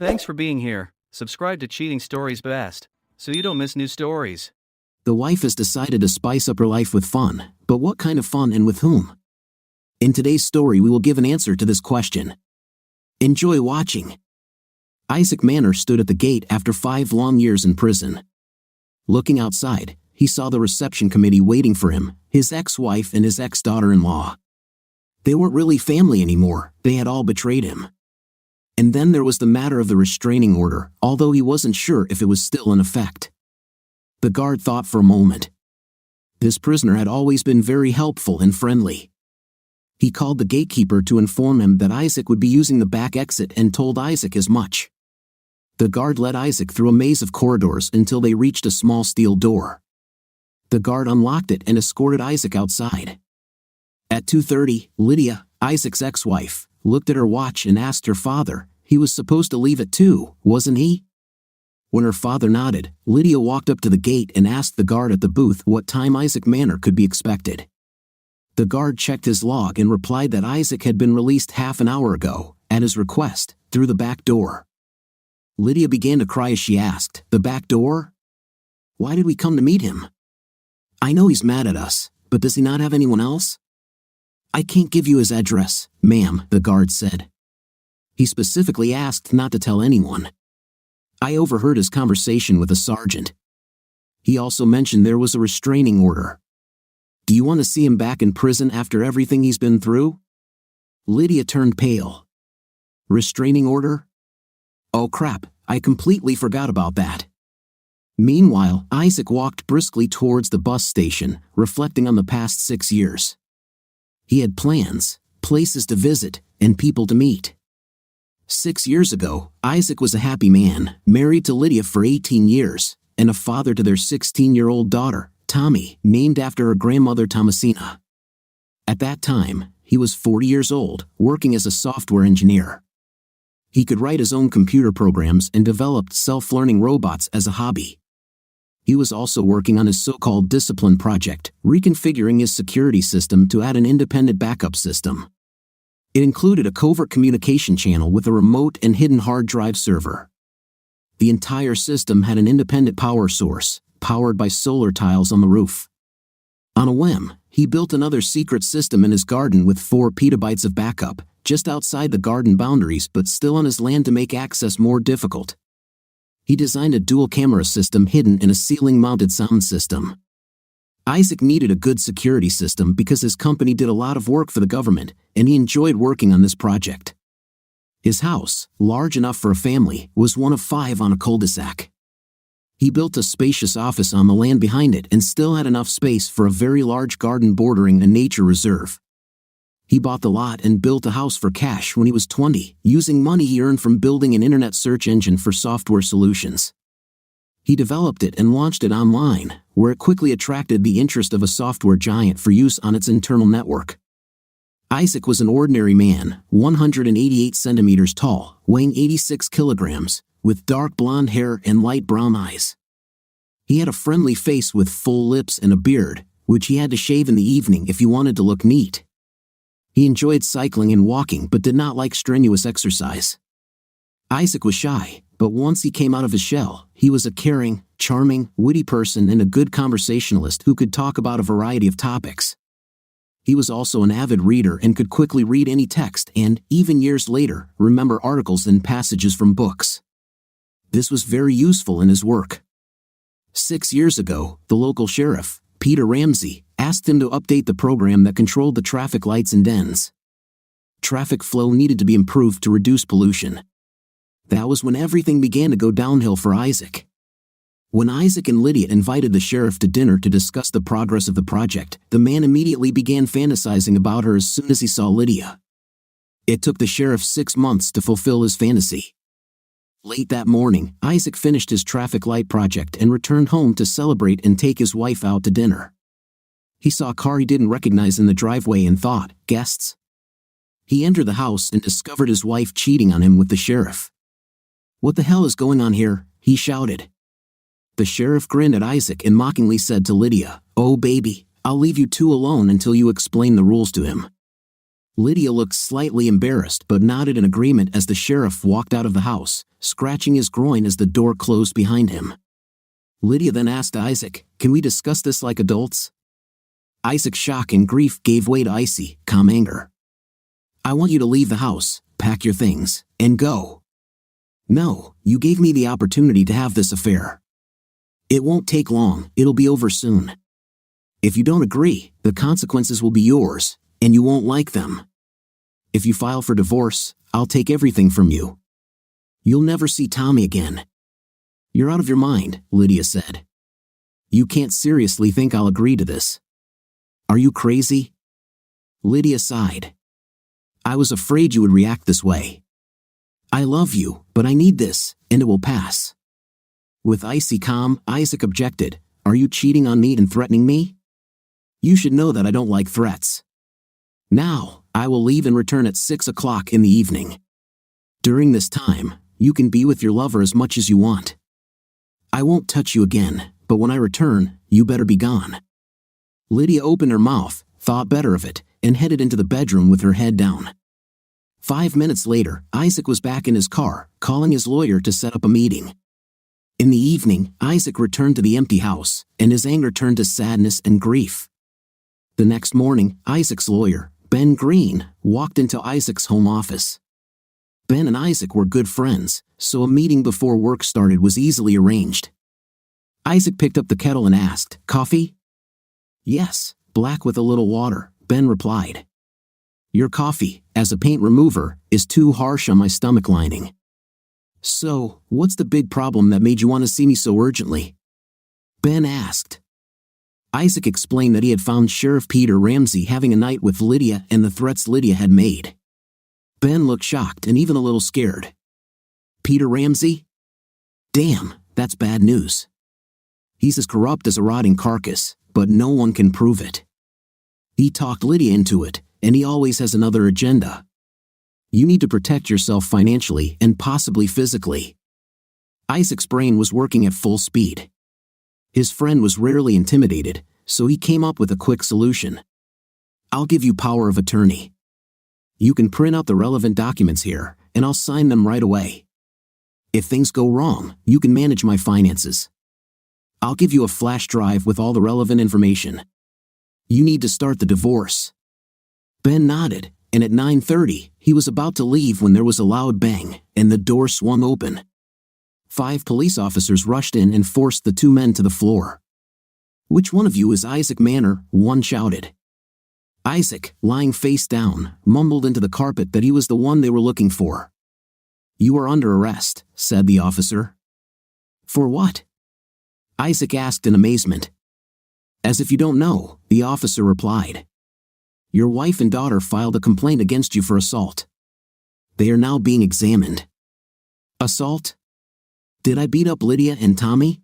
Thanks for being here. Subscribe to Cheating Stories Best, so you don't miss new stories. The wife has decided to spice up her life with fun, but what kind of fun and with whom? In today's story we will give an answer to this question. Enjoy watching. Isaac Manor stood at the gate after 5 long years in prison. Looking outside, he saw the reception committee waiting for him, his ex-wife and his ex-daughter-in-law. They weren't really family anymore, they had all betrayed him. And then there was the matter of the restraining order, although he wasn't sure if it was still in effect. The guard thought for a moment. This prisoner had always been very helpful and friendly. He called the gatekeeper to inform him that Isaac would be using the back exit and told Isaac as much. The guard led Isaac through a maze of corridors until they reached a small steel door. The guard unlocked it and escorted Isaac outside. At 2:30, Lydia, Isaac's ex-wife, looked at her watch and asked her father, he was supposed to leave at 2, wasn't he? When her father nodded, Lydia walked up to the gate and asked the guard at the booth what time Isaac Manor could be expected. The guard checked his log and replied that Isaac had been released half an hour ago, at his request, through the back door. Lydia began to cry as she asked, "The back door? Why did we come to meet him? I know he's mad at us, but does he not have anyone else?" "I can't give you his address, ma'am," the guard said. "He specifically asked not to tell anyone. I overheard his conversation with a sergeant. He also mentioned there was a restraining order. Do you want to see him back in prison after everything he's been through?" Lydia turned pale. "Restraining order? Oh crap, I completely forgot about that." Meanwhile, Isaac walked briskly towards the bus station, reflecting on the past 6 years. He had plans, places to visit, and people to meet. 6 years ago, Isaac was a happy man, married to Lydia for 18 years, and a father to their 16-year-old daughter, Tommy, named after her grandmother Thomasina. At that time, he was 40 years old, working as a software engineer. He could write his own computer programs and developed self-learning robots as a hobby. He was also working on his so-called discipline project, reconfiguring his security system to add an independent backup system. It included a covert communication channel with a remote and hidden hard drive server. The entire system had an independent power source, powered by solar tiles on the roof. On a whim, he built another secret system in his garden with 4 petabytes of backup, just outside the garden boundaries but still on his land to make access more difficult. He designed a dual-camera system hidden in a ceiling-mounted sound system. Isaac needed a good security system because his company did a lot of work for the government, and he enjoyed working on this project. His house, large enough for a family, was one of 5 on a cul-de-sac. He built a spacious office on the land behind it and still had enough space for a very large garden bordering a nature reserve. He bought the lot and built a house for cash when he was 20, using money he earned from building an internet search engine for software solutions. He developed it and launched it online, where it quickly attracted the interest of a software giant for use on its internal network. Isaac was an ordinary man, 188 centimeters tall, weighing 86 kilograms, with dark blonde hair and light brown eyes. He had a friendly face with full lips and a beard, which he had to shave in the evening if he wanted to look neat. He enjoyed cycling and walking but did not like strenuous exercise. Isaac was shy, but once he came out of his shell, he was a caring, charming, witty person and a good conversationalist who could talk about a variety of topics. He was also an avid reader and could quickly read any text and, even years later, remember articles and passages from books. This was very useful in his work. 6 years ago, the local sheriff, Peter Ramsey, asked him to update the program that controlled the traffic lights in dens. Traffic flow needed to be improved to reduce pollution. That was when everything began to go downhill for Isaac. When Isaac and Lydia invited the sheriff to dinner to discuss the progress of the project, the man immediately began fantasizing about her as soon as he saw Lydia. It took the sheriff 6 months to fulfill his fantasy. Late that morning, Isaac finished his traffic light project and returned home to celebrate and take his wife out to dinner. He saw a car he didn't recognize in the driveway and thought, "Guests?" He entered the house and discovered his wife cheating on him with the sheriff. "What the hell is going on here?" he shouted. The sheriff grinned at Isaac and mockingly said to Lydia, "Oh baby, I'll leave you two alone until you explain the rules to him." Lydia looked slightly embarrassed but nodded in agreement as the sheriff walked out of the house, scratching his groin as the door closed behind him. Lydia then asked Isaac, "Can we discuss this like adults?" Isaac's shock and grief gave way to icy, calm anger. "I want you to leave the house, pack your things, and go." "No, you gave me the opportunity to have this affair. It won't take long, it'll be over soon. If you don't agree, the consequences will be yours, and you won't like them. If you file for divorce, I'll take everything from you. You'll never see Tommy again." "You're out of your mind," Lydia said. "You can't seriously think I'll agree to this. Are you crazy?" Lydia sighed. "I was afraid you would react this way. I love you, but I need this, and it will pass." With icy calm, Isaac objected, "Are you cheating on me and threatening me? You should know that I don't like threats. Now, I will leave and return at 6 o'clock in the evening. During this time, you can be with your lover as much as you want. I won't touch you again, but when I return, you better be gone." Lydia opened her mouth, thought better of it, and headed into the bedroom with her head down. 5 minutes later, Isaac was back in his car, calling his lawyer to set up a meeting. In the evening, Isaac returned to the empty house, and his anger turned to sadness and grief. The next morning, Isaac's lawyer, Ben Green, walked into Isaac's home office. Ben and Isaac were good friends, so a meeting before work started was easily arranged. Isaac picked up the kettle and asked, "Coffee?" "Yes, black with a little water," Ben replied. "Your coffee, as a paint remover, is too harsh on my stomach lining." "So, what's the big problem that made you want to see me so urgently?" Ben asked. Isaac explained that he had found Sheriff Peter Ramsey having a night with Lydia and the threats Lydia had made. Ben looked shocked and even a little scared. "Peter Ramsey? Damn, that's bad news. He's as corrupt as a rotting carcass, but no one can prove it. He talked Lydia into it, and he always has another agenda. You need to protect yourself financially and possibly physically." Isaac's brain was working at full speed. His friend was rarely intimidated, so he came up with a quick solution. "I'll give you power of attorney. You can print out the relevant documents here, and I'll sign them right away. If things go wrong, you can manage my finances. I'll give you a flash drive with all the relevant information. You need to start the divorce." Ben nodded, and at 9:30, he was about to leave when there was a loud bang, and the door swung open. 5 police officers rushed in and forced the 2 men to the floor. "Which one of you is Isaac Manor?" one shouted. Isaac, lying face down, mumbled into the carpet that he was the one they were looking for. "You are under arrest," said the officer. "For what?" Isaac asked in amazement. "As if you don't know," the officer replied. "Your wife and daughter filed a complaint against you for assault. They are now being examined." "Assault? Did I beat up Lydia and Tommy?"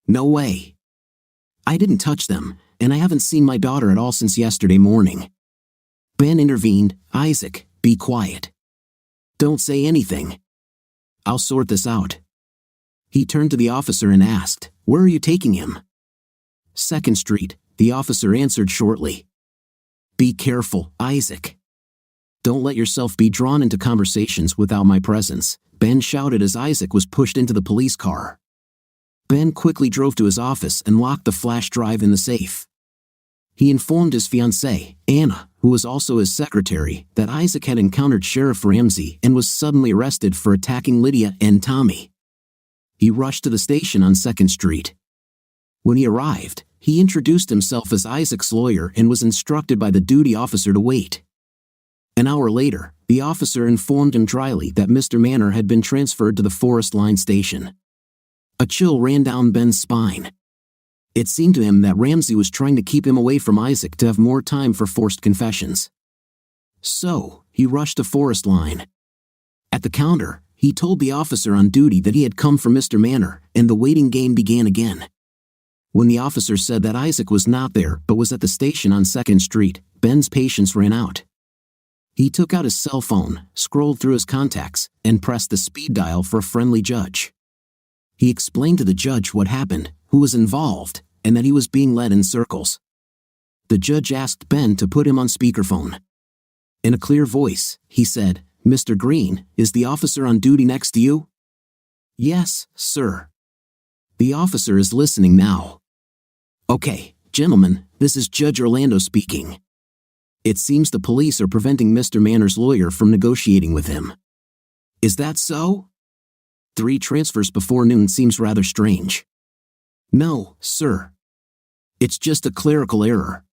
"No way. I didn't touch them, and I haven't seen my daughter at all since yesterday morning." Ben intervened. "Isaac, be quiet. Don't say anything. I'll sort this out." He turned to the officer and asked, "Where are you taking him?" "2nd Street," the officer answered shortly. "Be careful, Isaac. Don't let yourself be drawn into conversations without my presence," Ben shouted as Isaac was pushed into the police car. Ben quickly drove to his office and locked the flash drive in the safe. He informed his fiancée, Anna, who was also his secretary, that Isaac had encountered Sheriff Ramsey and was suddenly arrested for attacking Lydia and Tommy. He rushed to the station on 2nd Street. When he arrived, he introduced himself as Isaac's lawyer and was instructed by the duty officer to wait. An hour later, the officer informed him dryly that Mr. Manor had been transferred to the Forest Line station. A chill ran down Ben's spine. It seemed to him that Ramsey was trying to keep him away from Isaac to have more time for forced confessions. So, he rushed to Forest Line. At the counter, he told the officer on duty that he had come from Mr. Manor, and the waiting game began again. When the officer said that Isaac was not there but was at the station on 2nd Street, Ben's patience ran out. He took out his cell phone, scrolled through his contacts, and pressed the speed dial for a friendly judge. He explained to the judge what happened, who was involved, and that he was being led in circles. The judge asked Ben to put him on speakerphone. In a clear voice, he said, "Mr. Green, is the officer on duty next to you?" "Yes, sir." "The officer is listening now." "Okay, gentlemen, this is Judge Orlando speaking. It seems the police are preventing Mr. Manner's lawyer from negotiating with him. Is that so? 3 transfers before noon seems rather strange." "No, sir. It's just a clerical error.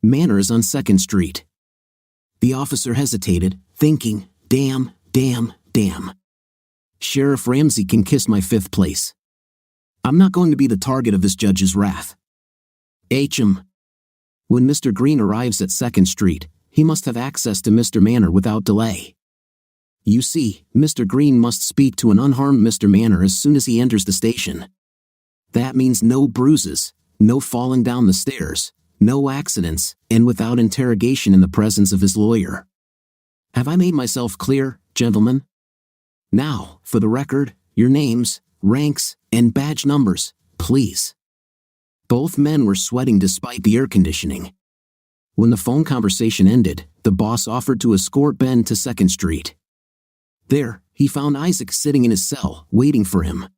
Manor is on 2nd Street. The officer hesitated, thinking, damn. Sheriff Ramsey can kiss my 5th place. I'm not going to be the target of this judge's wrath. H.M. When Mr. Green arrives at 2nd Street, he must have access to Mr. Manor without delay. You see, Mr. Green must speak to an unharmed Mr. Manor as soon as he enters the station. That means no bruises, no falling down the stairs, no accidents, and without interrogation in the presence of his lawyer. Have I made myself clear, gentlemen? Now, for the record, your names, ranks, and badge numbers, please." Both men were sweating despite the air conditioning. When the phone conversation ended, the boss offered to escort Ben to 2nd Street. There, he found Isaac sitting in his cell, waiting for him.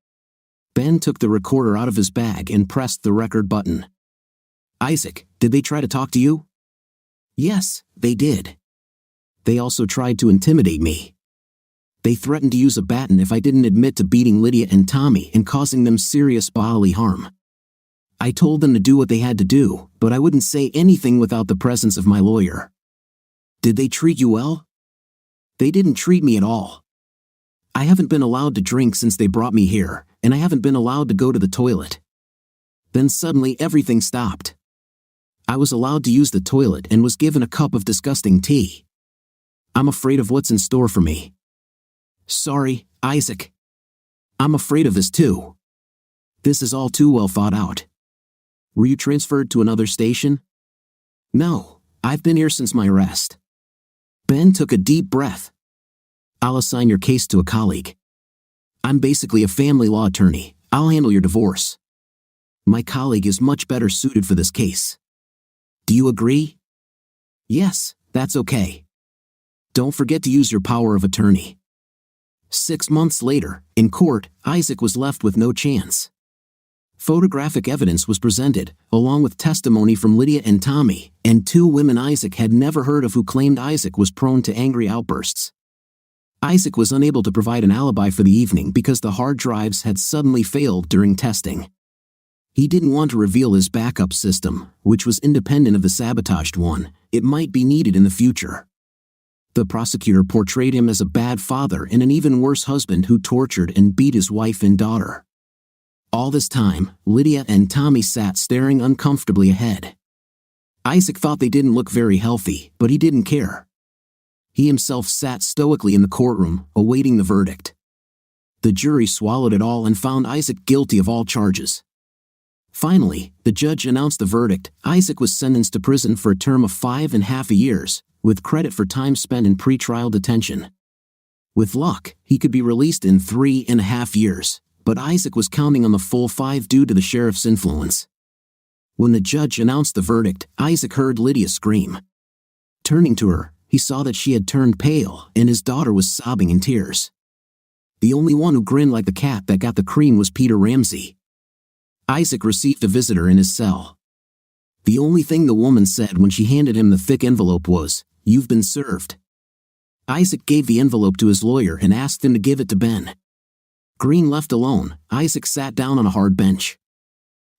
Ben took the recorder out of his bag and pressed the record button. "Isaac, did they try to talk to you?" "Yes, they did. They also tried to intimidate me. They threatened to use a baton if I didn't admit to beating Lydia and Tommy and causing them serious bodily harm. I told them to do what they had to do, but I wouldn't say anything without the presence of my lawyer." "Did they treat you well?" "They didn't treat me at all. I haven't been allowed to drink since they brought me here, and I haven't been allowed to go to the toilet. Then suddenly everything stopped. I was allowed to use the toilet and was given a cup of disgusting tea. I'm afraid of what's in store for me." "Sorry, Isaac. I'm afraid of this too. This is all too well thought out. Were you transferred to another station?" "No, I've been here since my arrest." Ben took a deep breath. "I'll assign your case to a colleague. I'm basically a family law attorney. I'll handle your divorce. My colleague is much better suited for this case. Do you agree?" "Yes, that's okay. Don't forget to use your power of attorney." 6 months later, in court, Isaac was left with no chance. Photographic evidence was presented, along with testimony from Lydia and Tommy, and 2 women Isaac had never heard of who claimed Isaac was prone to angry outbursts. Isaac was unable to provide an alibi for the evening because the hard drives had suddenly failed during testing. He didn't want to reveal his backup system, which was independent of the sabotaged one. It might be needed in the future. The prosecutor portrayed him as a bad father and an even worse husband who tortured and beat his wife and daughter. All this time, Lydia and Tommy sat staring uncomfortably ahead. Isaac thought they didn't look very healthy, but he didn't care. He himself sat stoically in the courtroom, awaiting the verdict. The jury swallowed it all and found Isaac guilty of all charges. Finally, the judge announced the verdict. Isaac was sentenced to prison for a term of 5.5 years, with credit for time spent in pretrial detention. With luck, he could be released in 3.5 years, but Isaac was counting on the full 5 due to the sheriff's influence. When the judge announced the verdict, Isaac heard Lydia scream. Turning to her, he saw that she had turned pale and his daughter was sobbing in tears. The only one who grinned like the cat that got the cream was Peter Ramsey. Isaac received a visitor in his cell. The only thing the woman said when she handed him the thick envelope was, "You've been served." Isaac gave the envelope to his lawyer and asked him to give it to Ben. Green left alone, Isaac sat down on a hard bench.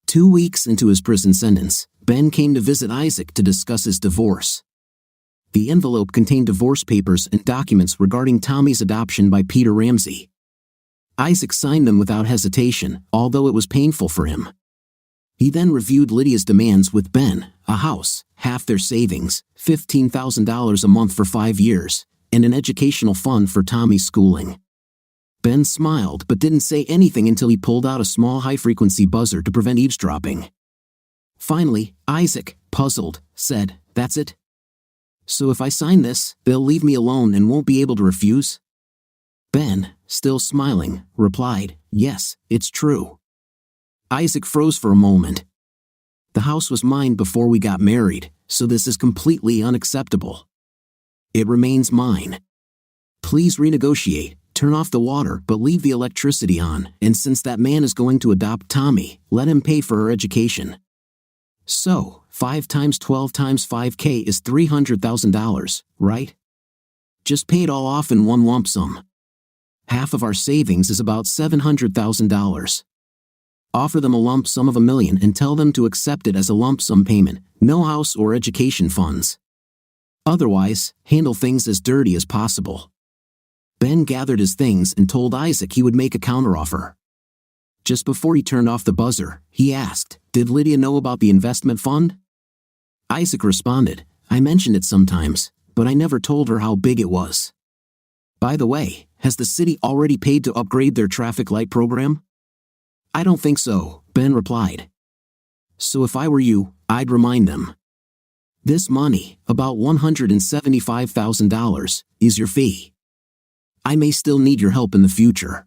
2 weeks into his prison sentence, Ben came to visit Isaac to discuss his divorce. The envelope contained divorce papers and documents regarding Tommy's adoption by Peter Ramsey. Isaac signed them without hesitation, although it was painful for him. He then reviewed Lydia's demands with Ben: a house, half their savings, $15,000 a month for 5 years, and an educational fund for Tommy's schooling. Ben smiled but didn't say anything until he pulled out a small high-frequency buzzer to prevent eavesdropping. Finally, Isaac, puzzled, said, "That's it? So if I sign this, they'll leave me alone and won't be able to refuse?" Ben, still smiling, replied, "Yes, it's true." Isaac froze for a moment. "The house was mine before we got married, so this is completely unacceptable." It remains mine. Please renegotiate, turn off the water but leave the electricity on, and since that man is going to adopt Tommy, let him pay for her education. So, 5 times 12 times 5K is $300,000, right? Just pay it all off in one lump sum. Half of our savings is about $700,000. Offer them a lump sum of $1 million and tell them to accept it as a lump sum payment, no house or education funds. Otherwise, handle things as dirty as possible. Ben gathered his things and told Isaac he would make a counteroffer. Just before he turned off the buzzer, he asked, "Did Lydia know about the investment fund?" Isaac responded, "I mentioned it sometimes, but I never told her how big it was. By the way, has the city already paid to upgrade their traffic light program?" "I don't think so," Ben replied. "So if I were you, I'd remind them. This money, about $175,000, is your fee. I may still need your help in the future."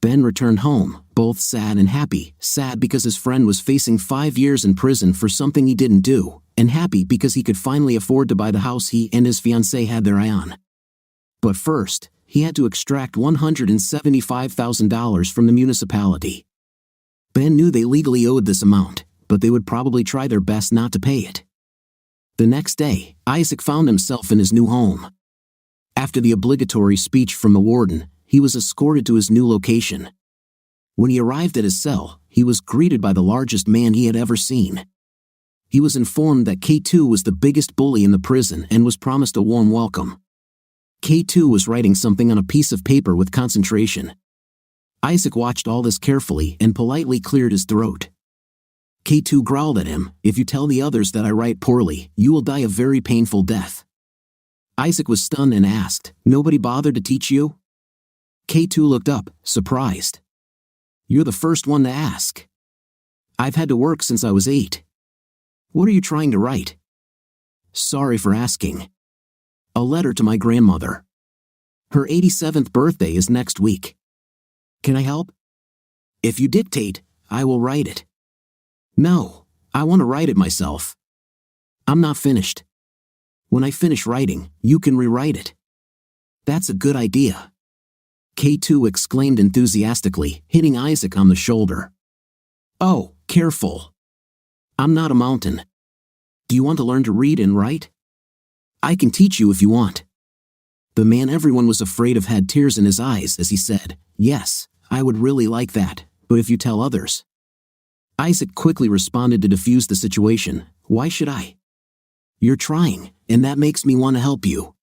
Ben returned home, both sad and happy, sad because his friend was facing 5 years in prison for something he didn't do, and happy because he could finally afford to buy the house he and his fiancée had their eye on. But first, he had to extract $175,000 from the municipality. Ben knew they legally owed this amount, but they would probably try their best not to pay it. The next day, Isaac found himself in his new home. After the obligatory speech from the warden, he was escorted to his new location. When he arrived at his cell, he was greeted by the largest man he had ever seen. He was informed that K2 was the biggest bully in the prison and was promised a warm welcome. K2 was writing something on a piece of paper with concentration. Isaac watched all this carefully and politely cleared his throat. K2 growled at him, "If you tell the others that I write poorly, you will die a very painful death." Isaac was stunned and asked, "Nobody bothered to teach you?" K2 looked up, surprised. "You're the first one to ask. I've had to work since I was 8. What are you trying to write?" "Sorry for asking. A letter to my grandmother. Her 87th birthday is next week. Can I help?" "If you dictate, I will write it." "No, I want to write it myself. I'm not finished. When I finish writing, you can rewrite it." "That's a good idea," K2 exclaimed enthusiastically, hitting Isaac on the shoulder. "Oh, careful. I'm not a mountain. Do you want to learn to read and write? I can teach you if you want." The man everyone was afraid of had tears in his eyes as he said, "Yes, I would really like that, but if you tell others." Isaac quickly responded to defuse the situation, "Why should I? You're trying, and that makes me want to help you.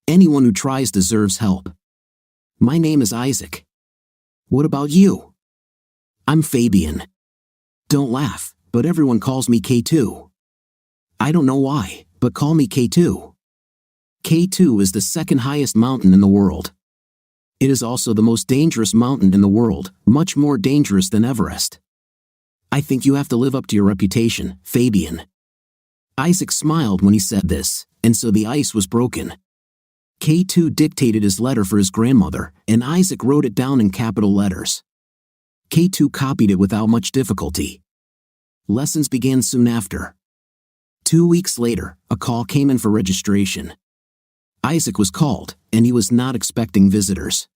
Anyone who tries deserves help. My name is Isaac. What about you?" "I'm Fabian. Don't laugh, but everyone calls me K2. I don't know why, but call me K2. K2 is the second highest mountain in the world. It is also the most dangerous mountain in the world, much more dangerous than Everest. I think you have to live up to your reputation, Fabian." Isaac smiled when he said this, and so the ice was broken. K2 dictated his letter for his grandmother, and Isaac wrote it down in capital letters. K2 copied it without much difficulty. Lessons began soon after. 2 weeks later, a call came in for registration. Isaac was called, and he was not expecting visitors.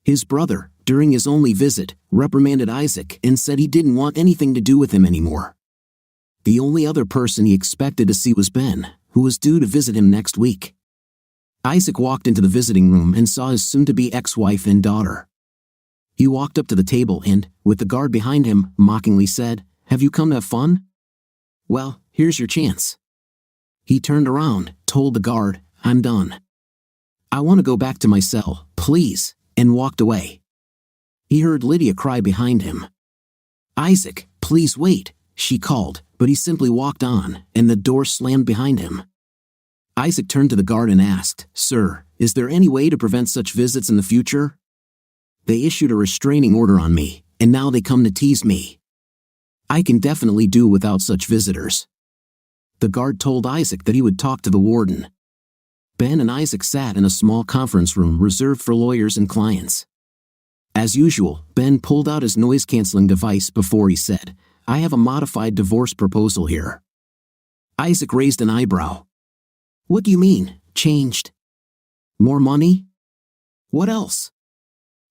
His brother, during his only visit, reprimanded Isaac and said he didn't want anything to do with him anymore. The only other person he expected to see was Ben, who was due to visit him next week. Isaac walked into the visiting room and saw his soon-to-be ex-wife and daughter. He walked up to the table and, with the guard behind him, mockingly said, "Have you come to have fun? Well, here's your chance." He turned around, told the guard, "I'm done. I want to go back to my cell, please," and walked away. He heard Lydia cry behind him. "Isaac, please wait," she called, but he simply walked on, and the door slammed behind him. Isaac turned to the guard and asked, "Sir, is there any way to prevent such visits in the future? They issued a restraining order on me, and now they come to tease me. I can definitely do without such visitors." The guard told Isaac that he would talk to the warden. Ben and Isaac sat in a small conference room reserved for lawyers and clients. As usual, Ben pulled out his noise-canceling device before he said, "I have a modified divorce proposal here." Isaac raised an eyebrow. "What do you mean? Changed. More money? What else?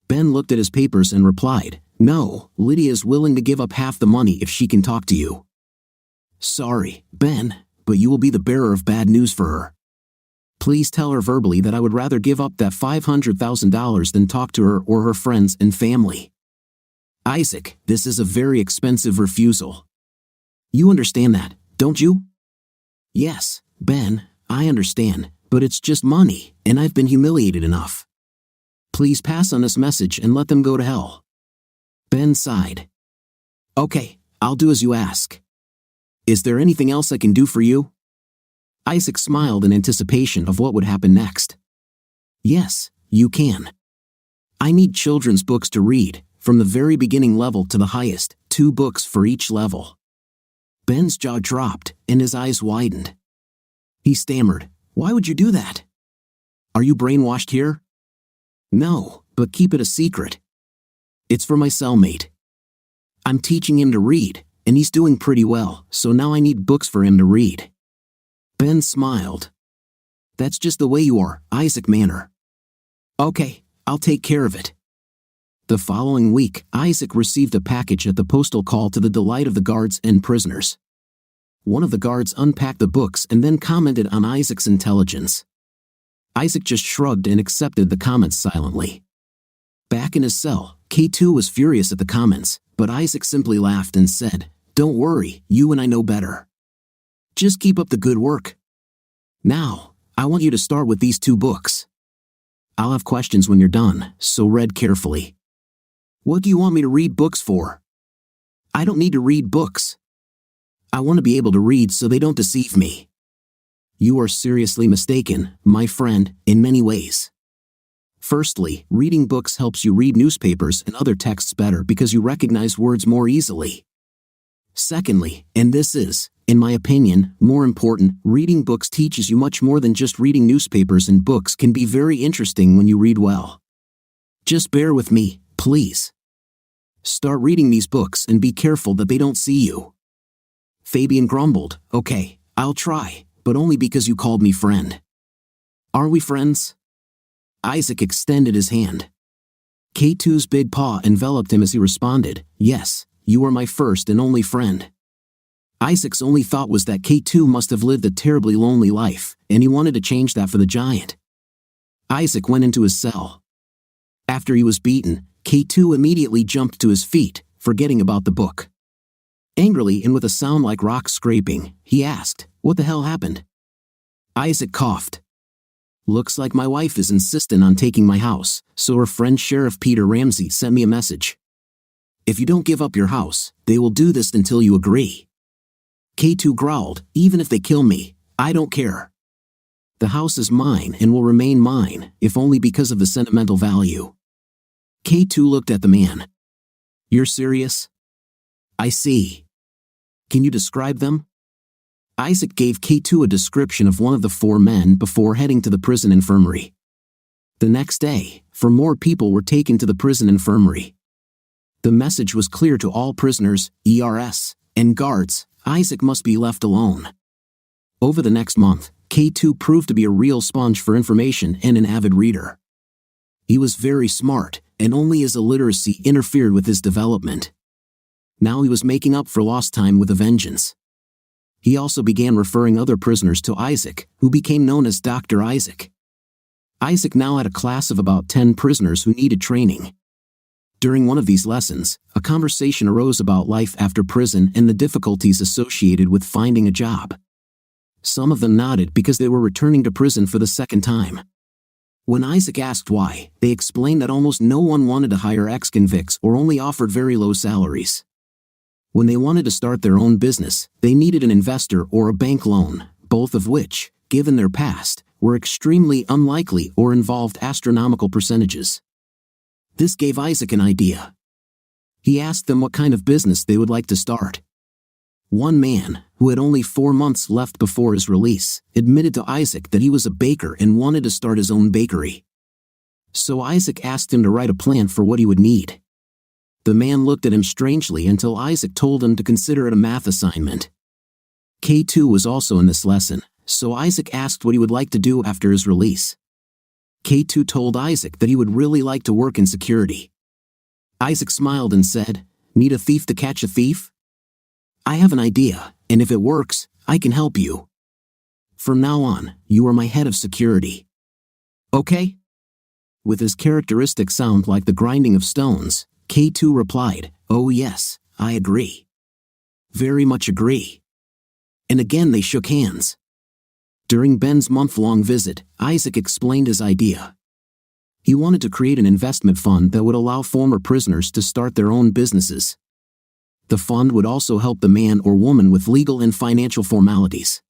Ben looked at his papers and replied, "No, Lydia is willing to give up half the money if she can talk to you." "Sorry, Ben, but you will be the bearer of bad news for her. Please tell her verbally that I would rather give up that $500,000 than talk to her or her friends and family." "Isaac, this is a very expensive refusal. You understand that, don't you?" "Yes, Ben, I understand, but it's just money, and I've been humiliated enough. Please pass on this message and let them go to hell." Ben sighed. "Okay, I'll do as you ask. Is there anything else I can do for you?" Isaac smiled in anticipation of what would happen next. "Yes, you can. I need children's books to read, from the very beginning level to the highest, 2 books for each level." Ben's jaw dropped, and his eyes widened. He stammered, "Why would you do that? Are you brainwashed here?" "No, but keep it a secret. It's for my cellmate. I'm teaching him to read, and he's doing pretty well, so now I need books for him to read." Ben smiled. "That's just the way you are, Isaac Manor." "Okay, I'll take care of it." The following week, Isaac received a package at the postal call to the delight of the guards and prisoners. One of the guards unpacked the books and then commented on Isaac's intelligence. Isaac just shrugged and accepted the comments silently. Back in his cell, K2 was furious at the comments, but Isaac simply laughed and said, "Don't worry, you and I know better. Just keep up the good work. Now, I want you to start with these 2 books. I'll have questions when you're done, so read carefully." "What do you want me to read books for?" "I don't need to read books. I want to be able to read so they don't deceive me." "You are seriously mistaken, my friend, in many ways. Firstly, reading books helps you read newspapers and other texts better because you recognize words more easily. Secondly, and this is, in my opinion, more important, reading books teaches you much more than just reading newspapers, and books can be very interesting when you read well. Just bear with me, please. Start reading these books and be careful that they don't see you." Fabian grumbled, "Okay, I'll try, but only because you called me friend." "Are we friends?" Isaac extended his hand. K2's big paw enveloped him as he responded, "Yes, you are my first and only friend." Isaac's only thought was that K2 must have lived a terribly lonely life, and he wanted to change that for the giant. Isaac went into his cell. After he was beaten, K2 immediately jumped to his feet, forgetting about the book. Angrily and with a sound like rocks scraping, he asked, "What the hell happened?" Isaac coughed. "Looks like my wife is insistent on taking my house, so her friend Sheriff Peter Ramsey sent me a message. If you don't give up your house, they will do this until you agree." K2 growled, "Even if they kill me, I don't care. The house is mine and will remain mine, if only because of the sentimental value." K2 looked at the man. "You're serious?" "I see. Can you describe them?" Isaac gave K2 a description of one of the 4 men before heading to the prison infirmary. The next day, 4 more people were taken to the prison infirmary. The message was clear to all prisoners, ERS, and guards: Isaac must be left alone. Over the next month, K2 proved to be a real sponge for information and an avid reader. He was very smart, and only his illiteracy interfered with his development. Now he was making up for lost time with a vengeance. He also began referring other prisoners to Isaac, who became known as Dr. Isaac. Isaac now had a class of about 10 prisoners who needed training. During one of these lessons, a conversation arose about life after prison and the difficulties associated with finding a job. Some of them nodded because they were returning to prison for the second time. When Isaac asked why, they explained that almost no one wanted to hire ex-convicts or only offered very low salaries. When they wanted to start their own business, they needed an investor or a bank loan, both of which, given their past, were extremely unlikely or involved astronomical percentages. This gave Isaac an idea. He asked them what kind of business they would like to start. One man, who had only 4 months left before his release, admitted to Isaac that he was a baker and wanted to start his own bakery. So Isaac asked him to write a plan for what he would need. The man looked at him strangely until Isaac told him to consider it a math assignment. K2 was also in this lesson, so Isaac asked what he would like to do after his release. K2 told Isaac that he would really like to work in security. Isaac smiled and said, "Need a thief to catch a thief? I have an idea, and if it works, I can help you. From now on, you are my head of security. Okay?" With his characteristic sound like the grinding of stones, K2 replied, "Oh yes, I agree. Very much agree." And again they shook hands. During Ben's month-long visit, Isaac explained his idea. He wanted to create an investment fund that would allow former prisoners to start their own businesses. The fund would also help the man or woman with legal and financial formalities.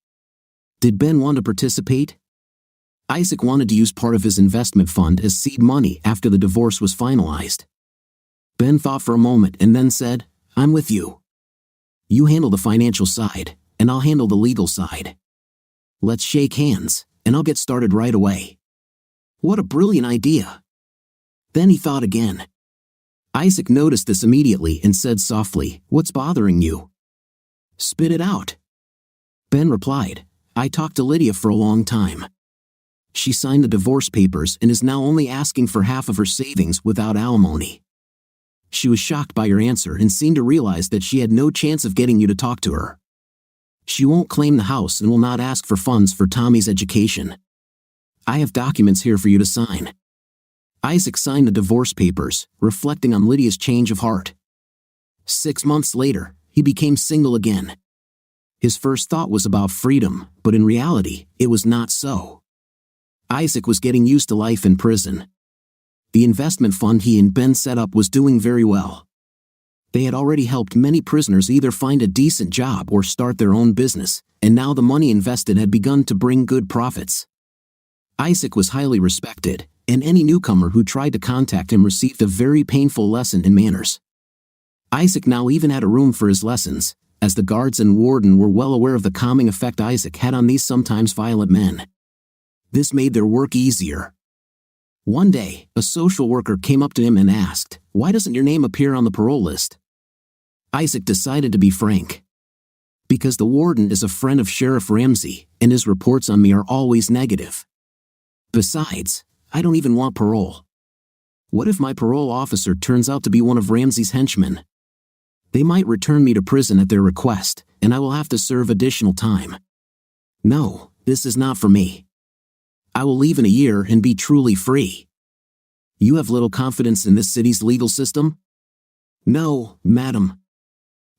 Did Ben want to participate? Isaac wanted to use part of his investment fund as seed money after the divorce was finalized. Ben thought for a moment and then said, "I'm with you. You handle the financial side, and I'll handle the legal side. Let's shake hands, and I'll get started right away." What a brilliant idea. Then he thought again. Isaac noticed this immediately and said softly, "What's bothering you? Spit it out." Ben replied, "I talked to Lydia for a long time. She signed the divorce papers and is now only asking for half of her savings without alimony. She was shocked by your answer and seemed to realize that she had no chance of getting you to talk to her. She won't claim the house and will not ask for funds for Tommy's education. I have documents here for you to sign." Isaac signed the divorce papers, reflecting on Lydia's change of heart. 6 months later, he became single again. His first thought was about freedom, but in reality, it was not so. Isaac was getting used to life in prison. The investment fund he and Ben set up was doing very well. They had already helped many prisoners either find a decent job or start their own business, and now the money invested had begun to bring good profits. Isaac was highly respected, and any newcomer who tried to contact him received a very painful lesson in manners. Isaac now even had a room for his lessons, as the guards and warden were well aware of the calming effect Isaac had on these sometimes violent men. This made their work easier. One day, a social worker came up to him and asked, "Why doesn't your name appear on the parole list?" Isaac decided to be frank. "Because the warden is a friend of Sheriff Ramsey, and his reports on me are always negative. Besides, I don't even want parole. What if my parole officer turns out to be one of Ramsey's henchmen? They might return me to prison at their request, and I will have to serve additional time. No, this is not for me. I will leave in a year and be truly free. You have little confidence in this city's legal system?" "No, madam.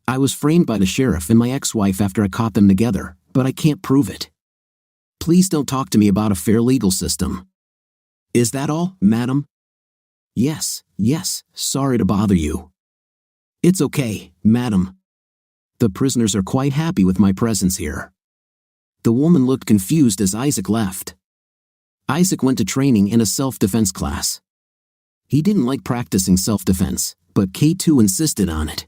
I was framed by the sheriff and my ex-wife after I caught them together, but I can't prove it. Please don't talk to me about a fair legal system." "Is that all, madam?" Yes, sorry to bother you." "It's okay, madam. The prisoners are quite happy with my presence here." The woman looked confused as Isaac left. Isaac went to training in a self-defense class. He didn't like practicing self-defense, but K2 insisted on it.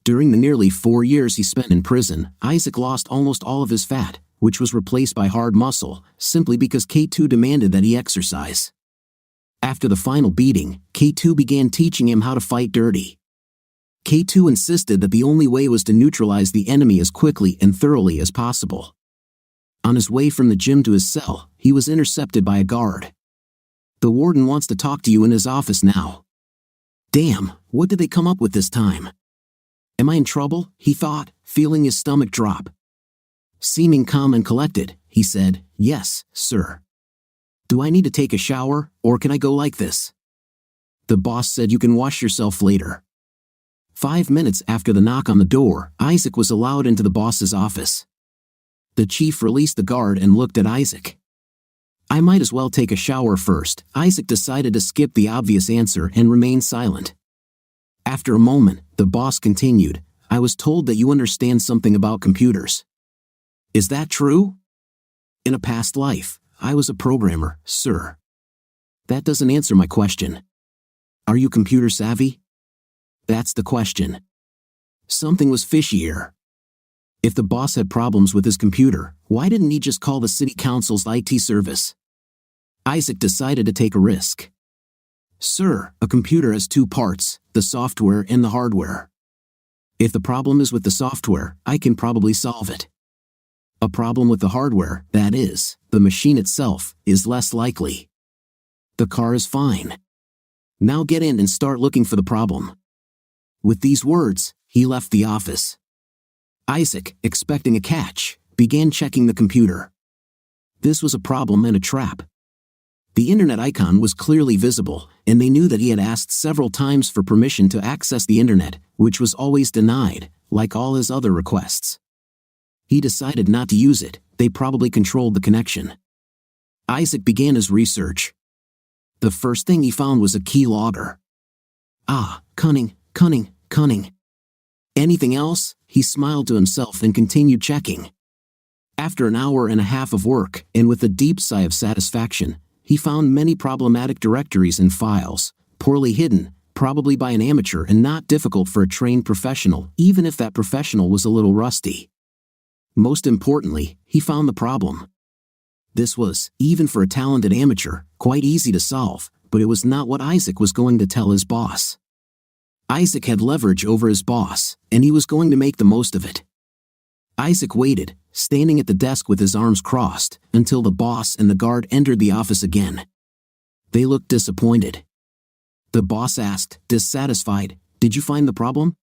During the nearly 4 years he spent in prison, Isaac lost almost all of his fat, which was replaced by hard muscle, simply because K2 demanded that he exercise. After the final beating, K2 began teaching him how to fight dirty. K2 insisted that the only way was to neutralize the enemy as quickly and thoroughly as possible. On his way from the gym to his cell, he was intercepted by a guard. "The warden wants to talk to you in his office now." Damn, what did they come up with this time? Am I in trouble? He thought, feeling his stomach drop. Seeming calm and collected, he said, "Yes, sir. Do I need to take a shower, or can I go like this?" The boss said you can wash yourself later. 5 minutes after the knock on the door, Isaac was allowed into the boss's office. The chief released the guard and looked at Isaac. I might as well take a shower first. Isaac decided to skip the obvious answer and remain silent. After a moment, the boss continued, "I was told that you understand something about computers. Is that true?" "In a past life, I was a programmer, sir." "That doesn't answer my question. Are you computer savvy?" "That's the question." Something was fishy here. If the boss had problems with his computer, why didn't he just call the city council's IT service? Isaac decided to take a risk. "Sir, a computer has 2 parts, the software and the hardware. If the problem is with the software, I can probably solve it." A problem with the hardware, that is, the machine itself, is less likely. The car is fine. Now get in and start looking for the problem." With these words, he left the office. Isaac, expecting a catch, began checking the computer. This was a problem and a trap. The internet icon was clearly visible, and they knew that he had asked several times for permission to access the internet, which was always denied, like all his other requests. He decided not to use it. They probably controlled the connection. Isaac began his research. The first thing he found was a keylogger. Ah, cunning, cunning, cunning. Anything else? He smiled to himself and continued checking. After an hour and a half of work, and with a deep sigh of satisfaction, he found many problematic directories and files, poorly hidden, probably by an amateur and not difficult for a trained professional, even if that professional was a little rusty. Most importantly, he found the problem. This was, even for a talented amateur, quite easy to solve, but it was not what Isaac was going to tell his boss. Isaac had leverage over his boss, and he was going to make the most of it. Isaac waited, standing at the desk with his arms crossed, until the boss and the guard entered the office again. They looked disappointed. The boss asked, dissatisfied, "Did you find the problem?"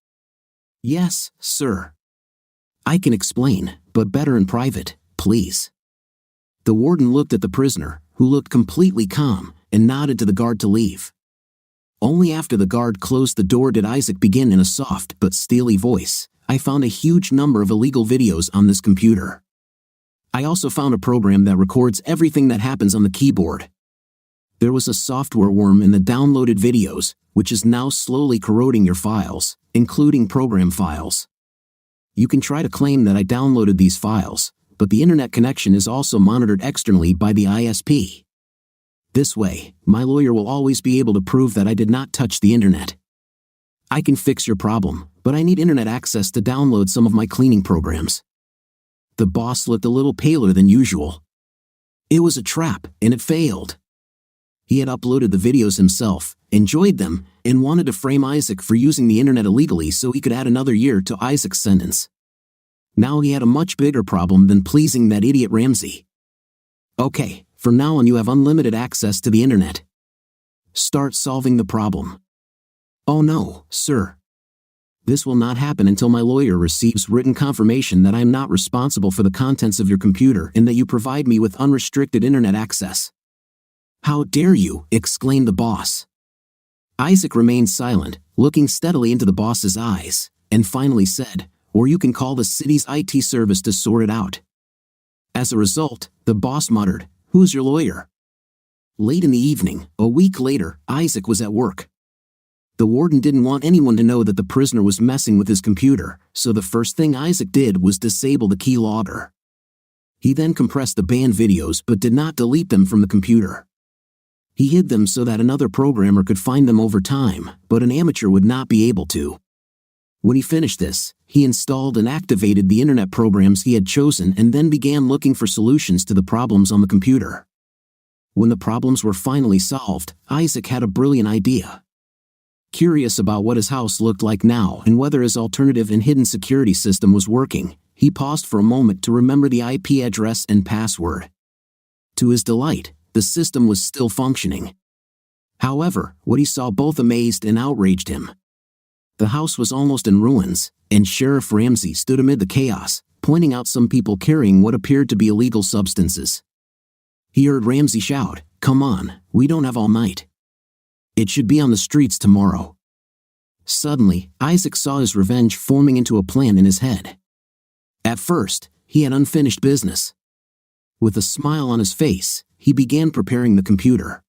"Yes, sir." "I can explain, but better in private, please." The warden looked at the prisoner, who looked completely calm, and nodded to the guard to leave. Only after the guard closed the door did Isaac begin in a soft but steely voice, "I found a huge number of illegal videos on this computer. I also found a program that records everything that happens on the keyboard. There was a software worm in the downloaded videos, which is now slowly corroding your files, including program files. You can try to claim that I downloaded these files, but the internet connection is also monitored externally by the ISP. This way, my lawyer will always be able to prove that I did not touch the internet. I can fix your problem, but I need internet access to download some of my cleaning programs." The boss looked a little paler than usual. It was a trap, and it failed. He had uploaded the videos himself, enjoyed them, and wanted to frame Isaac for using the internet illegally so he could add another year to Isaac's sentence. Now he had a much bigger problem than pleasing that idiot Ramsey. "Okay, from now on you have unlimited access to the internet. Start solving the problem." "Oh no, sir. This will not happen until my lawyer receives written confirmation that I am not responsible for the contents of your computer and that you provide me with unrestricted internet access." "How dare you!" exclaimed the boss. Isaac remained silent, looking steadily into the boss's eyes, and finally said, "Or you can call the city's IT service to sort it out." As a result, the boss muttered, "Who's your lawyer?" Late in the evening, a week later, Isaac was at work. The warden didn't want anyone to know that the prisoner was messing with his computer, so the first thing Isaac did was disable the keylogger. He then compressed the banned videos but did not delete them from the computer. He hid them so that another programmer could find them over time, but an amateur would not be able to. When he finished this, he installed and activated the internet programs he had chosen and then began looking for solutions to the problems on the computer. When the problems were finally solved, Isaac had a brilliant idea. Curious about what his house looked like now and whether his alternative and hidden security system was working, he paused for a moment to remember the IP address and password. To his delight, the system was still functioning. However, what he saw both amazed and outraged him. The house was almost in ruins, and Sheriff Ramsey stood amid the chaos, pointing out some people carrying what appeared to be illegal substances. He heard Ramsey shout, "Come on, we don't have all night. It should be on the streets tomorrow." Suddenly, Isaac saw his revenge forming into a plan in his head. At first, he had unfinished business. With a smile on his face, he began preparing the computer.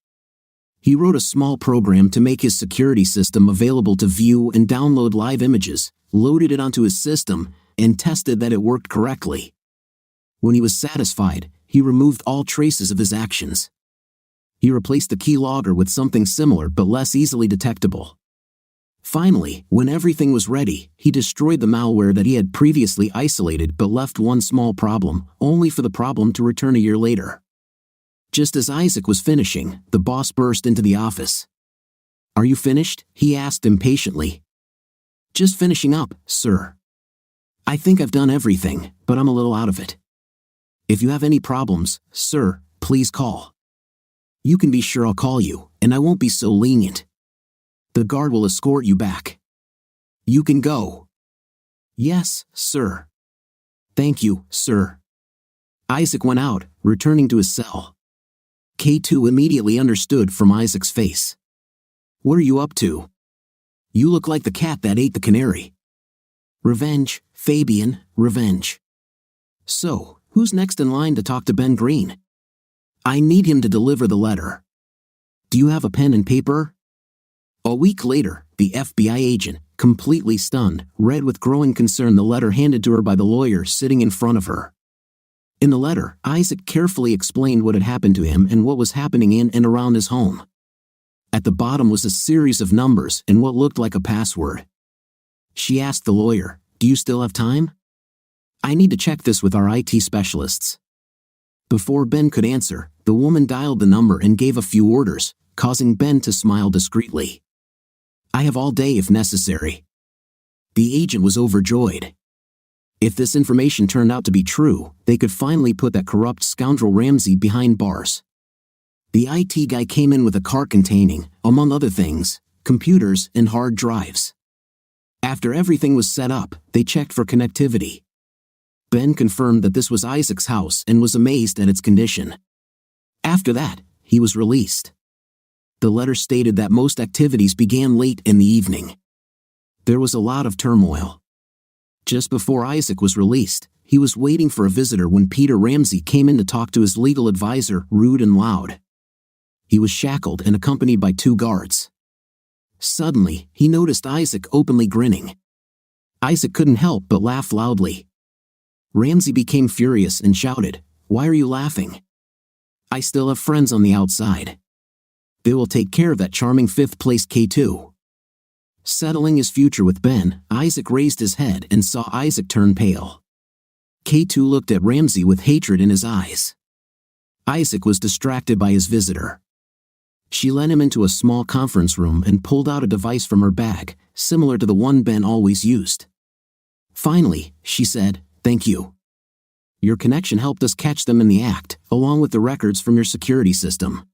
He wrote a small program to make his security system available to view and download live images, loaded it onto his system, and tested that it worked correctly. When he was satisfied, he removed all traces of his actions. He replaced the keylogger with something similar but less easily detectable. Finally, when everything was ready, he destroyed the malware that he had previously isolated but left one small problem, only for the problem to return a year later. Just as Isaac was finishing, the boss burst into the office. "Are you finished?" he asked impatiently. "Just finishing up, sir. I think I've done everything, but I'm a little out of it." If you have any problems, sir, please call. You can be sure I'll call you, and I won't be so lenient. The guard will escort you back. You can go. Yes, sir. Thank you, sir. Isaac went out, returning to his cell. K2 immediately understood from Isaac's face. What are you up to? You look like the cat that ate the canary. Revenge, Fabian, revenge. So, who's next in line to talk to Ben Green? I need him to deliver the letter. Do you have a pen and paper? A week later, the FBI agent, completely stunned, read with growing concern the letter handed to her by the lawyer sitting in front of her. In the letter, Isaac carefully explained what had happened to him and what was happening in and around his home. At the bottom was a series of numbers and what looked like a password. She asked the lawyer, "Do you still have time? I need to check this with our IT specialists." Before Ben could answer, the woman dialed the number and gave a few orders, causing Ben to smile discreetly. I have all day if necessary. The agent was overjoyed. If this information turned out to be true, they could finally put that corrupt scoundrel Ramsey behind bars. The IT guy came in with a cart containing, among other things, computers and hard drives. After everything was set up, they checked for connectivity. Ben confirmed that this was Isaac's house and was amazed at its condition. After that, he was released. The letter stated that most activities began late in the evening. There was a lot of turmoil. Just before Isaac was released, he was waiting for a visitor when Peter Ramsey came in to talk to his legal advisor, rude and loud. He was shackled and accompanied by 2 guards. Suddenly, he noticed Isaac openly grinning. Isaac couldn't help but laugh loudly. Ramsey became furious and shouted, "Why are you laughing? I still have friends on the outside. They will take care of that charming 5th place K2. Settling his future with Ben, Isaac raised his head and saw Isaac turn pale. K2 looked at Ramsey with hatred in his eyes. Isaac was distracted by his visitor. She led him into a small conference room and pulled out a device from her bag, similar to the one Ben always used. Finally, she said, "Thank you. Your connection helped us catch them in the act, along with the records from your security system.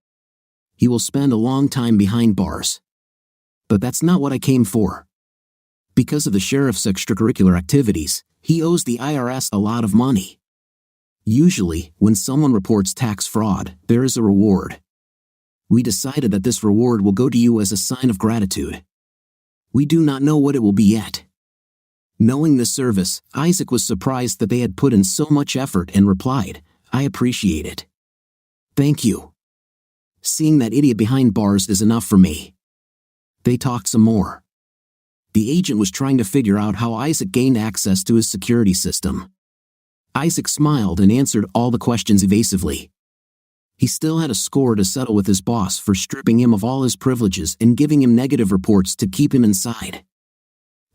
He will spend a long time behind bars. But that's not what I came for. Because of the sheriff's extracurricular activities, he owes the IRS a lot of money. Usually, when someone reports tax fraud, there is a reward. We decided that this reward will go to you as a sign of gratitude. We do not know what it will be yet." Knowing this service, Isaac was surprised that they had put in so much effort and replied, "I appreciate it. Thank you. Seeing that idiot behind bars is enough for me." They talked some more. The agent was trying to figure out how Isaac gained access to his security system. Isaac smiled and answered all the questions evasively. He still had a score to settle with his boss for stripping him of all his privileges and giving him negative reports to keep him inside.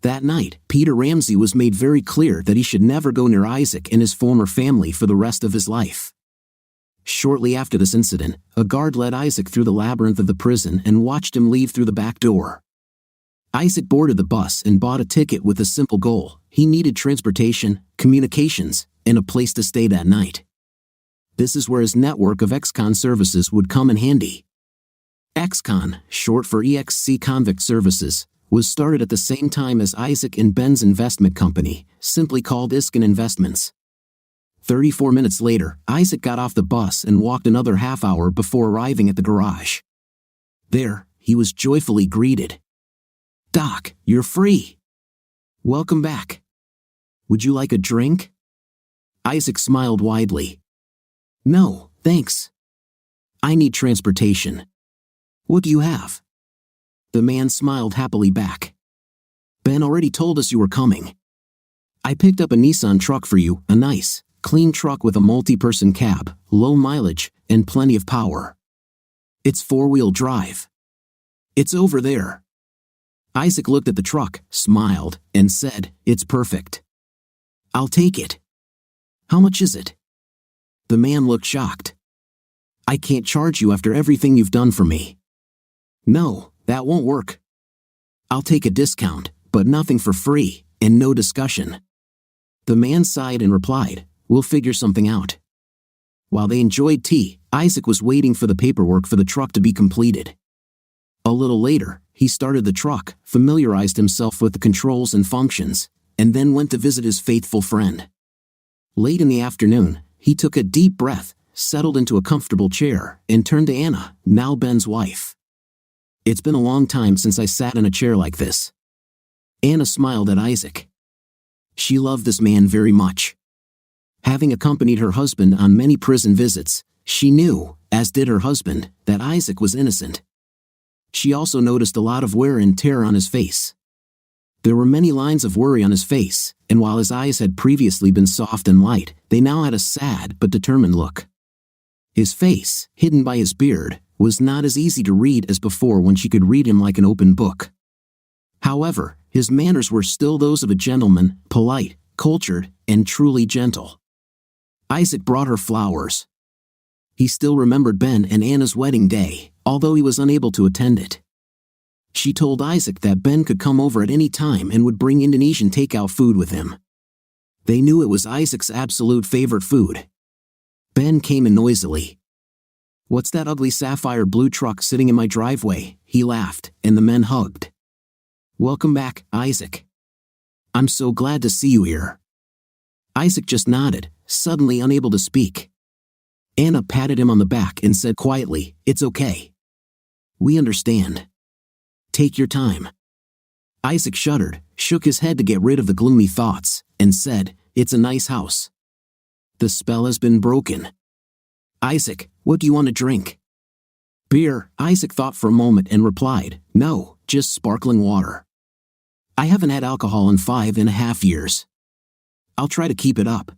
That night, Peter Ramsey was made very clear that he should never go near Isaac and his former family for the rest of his life. Shortly after this incident, a guard led Isaac through the labyrinth of the prison and watched him leave through the back door. Isaac boarded the bus and bought a ticket with a simple goal. He needed transportation, communications, and a place to stay that night. This is where his network of ex-con services would come in handy. Ex-con, short for EXC Convict Services, was started at the same time as Isaac and Ben's investment company, simply called Iskin Investments. 34 minutes later, Isaac got off the bus and walked another half hour before arriving at the garage. There, he was joyfully greeted. "Doc, you're free. Welcome back. Would you like a drink?" Isaac smiled widely. "No, thanks. I need transportation. What do you have?" The man smiled happily back. "Ben already told us you were coming. I picked up a Nissan truck for you, a nice, clean truck with a multi-person cab, low mileage, and plenty of power. It's 4-wheel drive. It's over there." Isaac looked at the truck, smiled, and said, "It's perfect. I'll take it. How much is it?" The man looked shocked. "I can't charge you after everything you've done for me." "No, that won't work. I'll take a discount, but nothing for free, and no discussion." The man sighed and replied, "We'll figure something out. While they enjoyed tea, Isaac was waiting for the paperwork for the truck to be completed. A little later, he started the truck, familiarized himself with the controls and functions, and then went to visit his faithful friend. Late in the afternoon, he took a deep breath, settled into a comfortable chair, and turned to Anna, now Ben's wife. "It's been a long time since I sat in a chair like this." Anna smiled at Isaac. She loved this man very much. Having accompanied her husband on many prison visits, she knew, as did her husband, that Isaac was innocent. She also noticed a lot of wear and tear on his face. There were many lines of worry on his face, and while his eyes had previously been soft and light, they now had a sad but determined look. His face, hidden by his beard, was not as easy to read as before when she could read him like an open book. However, his manners were still those of a gentleman, polite, cultured, and truly gentle. Isaac brought her flowers. He still remembered Ben and Anna's wedding day, although he was unable to attend it. She told Isaac that Ben could come over at any time and would bring Indonesian takeout food with him. They knew it was Isaac's absolute favorite food. Ben came in noisily. "What's that ugly sapphire blue truck sitting in my driveway?" he laughed, and the men hugged. "Welcome back, Isaac. I'm so glad to see you here." Isaac just nodded, suddenly unable to speak. Anna patted him on the back and said quietly, "It's okay. We understand. Take your time." Isaac shuddered, shook his head to get rid of the gloomy thoughts, and said, "It's a nice house. The spell has been broken. Isaac, what do you want to drink?" "Beer," Isaac thought for a moment and replied, "No, just sparkling water. I haven't had alcohol in 5.5 years. I'll try to keep it up."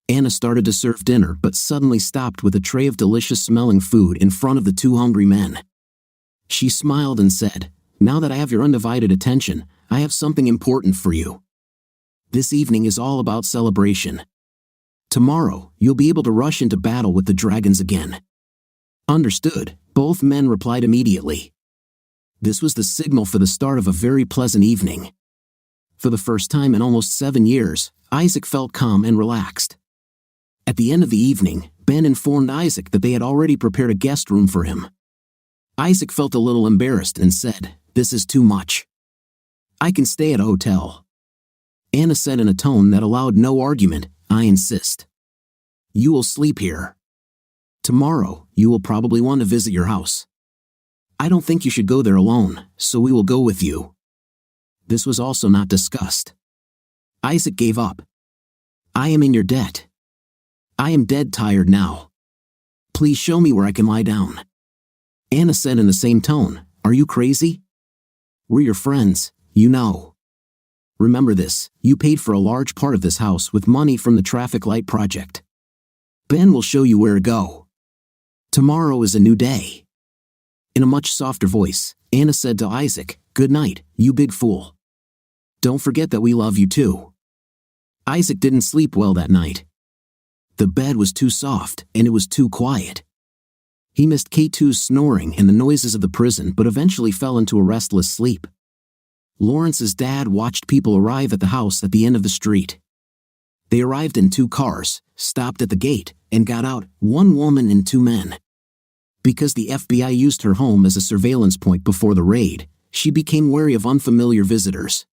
Anna started to serve dinner but suddenly stopped with a tray of delicious-smelling food in front of the two hungry men. She smiled and said, "Now that I have your undivided attention, I have something important for you. This evening is all about celebration. Tomorrow, you'll be able to rush into battle with the dragons again." "Understood," both men replied immediately. This was the signal for the start of a very pleasant evening. For the first time in almost 7 years, Isaac felt calm and relaxed. At the end of the evening, Ben informed Isaac that they had already prepared a guest room for him. Isaac felt a little embarrassed and said, "This is too much. I can stay at a hotel." Anna said in a tone that allowed no argument, "I insist. You will sleep here. Tomorrow, you will probably want to visit your house. I don't think you should go there alone, so we will go with you." This was also not discussed. Isaac gave up. "I am in your debt. I am dead tired now. Please show me where I can lie down." Anna said in the same tone, "Are you crazy? We're your friends, you know. Remember this, you paid for a large part of this house with money from the traffic light project. Ben will show you where to go. Tomorrow is a new day." In a much softer voice, Anna said to Isaac, "Good night, you big fool. Don't forget that we love you too." Isaac didn't sleep well that night. The bed was too soft, and it was too quiet. He missed K2's snoring and the noises of the prison but eventually fell into a restless sleep. Lawrence's dad watched people arrive at the house at the end of the street. They arrived in 2 cars, stopped at the gate, and got out, 1 woman and 2 men. Because the FBI used her home as a surveillance point before the raid, she became wary of unfamiliar visitors.